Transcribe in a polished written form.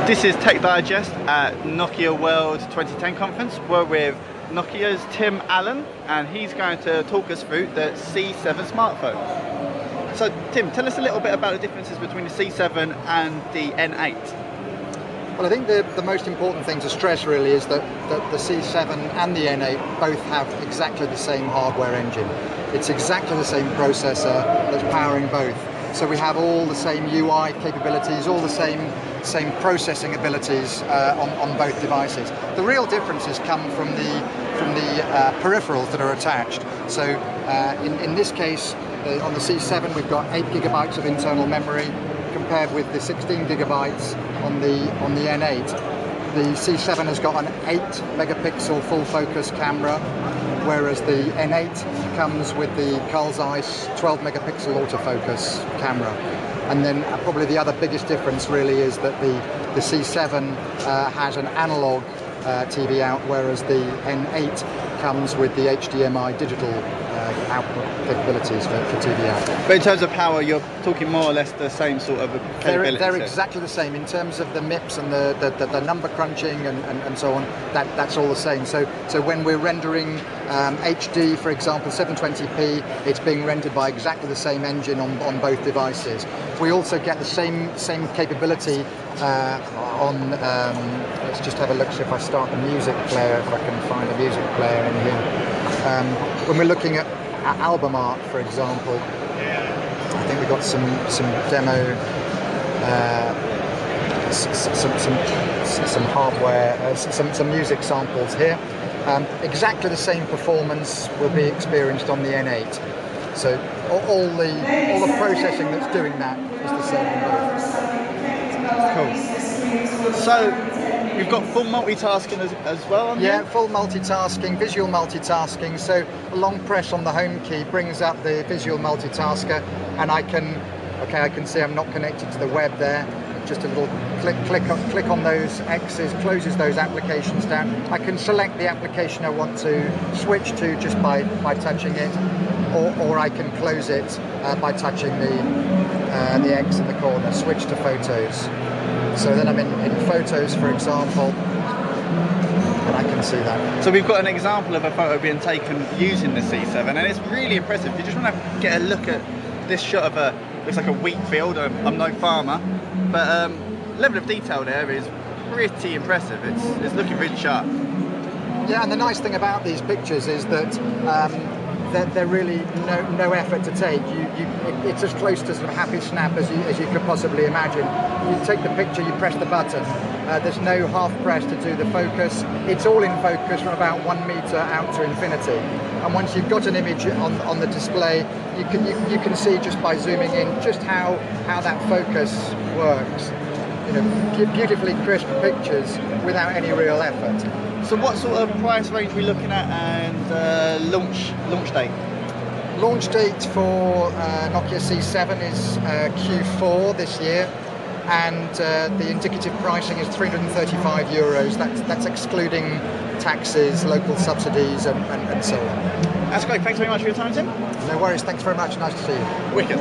This is Tech Digest at Nokia World 2010 conference. We're with Nokia's Tim Allen, and he's going to talk us through the C7 smartphone. So Tim, tell us a little bit about the differences between the C7 and the N8. Well, I think the most important thing to stress really is that the C7 and the N8 both have exactly the same hardware engine. It's exactly the same processor that's powering both. So we have all the same UI capabilities, all the same processing abilities on both devices. The real differences come from the peripherals that are attached. So in this case, on the C7 we've got 8 GB of internal memory compared with the 16 GB on the N8. The C7 has got an 8 megapixel full focus camera, whereas the N8 comes with the Carl Zeiss 12 megapixel autofocus camera. And then probably the other biggest difference really is that the C7 has an analog TV out, whereas the N8 comes with the HDMI digital output capabilities for TV out. But in terms of power, you're talking more or less the same sort of capabilities? They're exactly the same. In terms of the MIPS and the number crunching and so on, that's all the same. So when we're rendering HD, for example, 720p, it's being rendered by exactly the same engine on both devices. We also get the same capability on, let's just have a look, see if I start the music player, if I can find a music player in here. When we're looking at album art, for example, I think we've got some demo, some hardware, some music samples here. Exactly the same performance will be experienced on the N8. So all the processing that's doing that is the same on both. Cool. So you've got full multitasking as well on Yeah, here? full multitasking, visual multitasking. So a long press on the home key brings up the visual multitasker, and I can see I'm not connected to the web there. Just a little click on those X's, closes those applications down. I can select the application I want to switch to just by touching it, or I can close it by touching the X in the corner, switch to photos. So then I'm in photos, for example, and I can see that. So we've got an example of a photo being taken using the C7, and it's really impressive. You just want to get a look at this shot of looks like a wheat field. I'm no farmer, but level of detail there is pretty impressive. It's looking really sharp. Yeah, and the nice thing about these pictures is that they're really no effort to take. It's as close to sort of happy snap as you could possibly imagine. You take the picture, you press the button. There's no half press to do the focus. It's all in focus from about 1 meter out to infinity. And once you've got an image on the display, you can see just by zooming in just how that focus works. You know, beautifully crisp pictures without any real effort. So what sort of price range are we looking at, and launch date? Launch date for Nokia C7 is Q4 this year, and the indicative pricing is €335. That's excluding taxes, local subsidies, and so on. That's great. Thanks very much for your time, Tim. No worries. Thanks very much. Nice to see you. Wicked.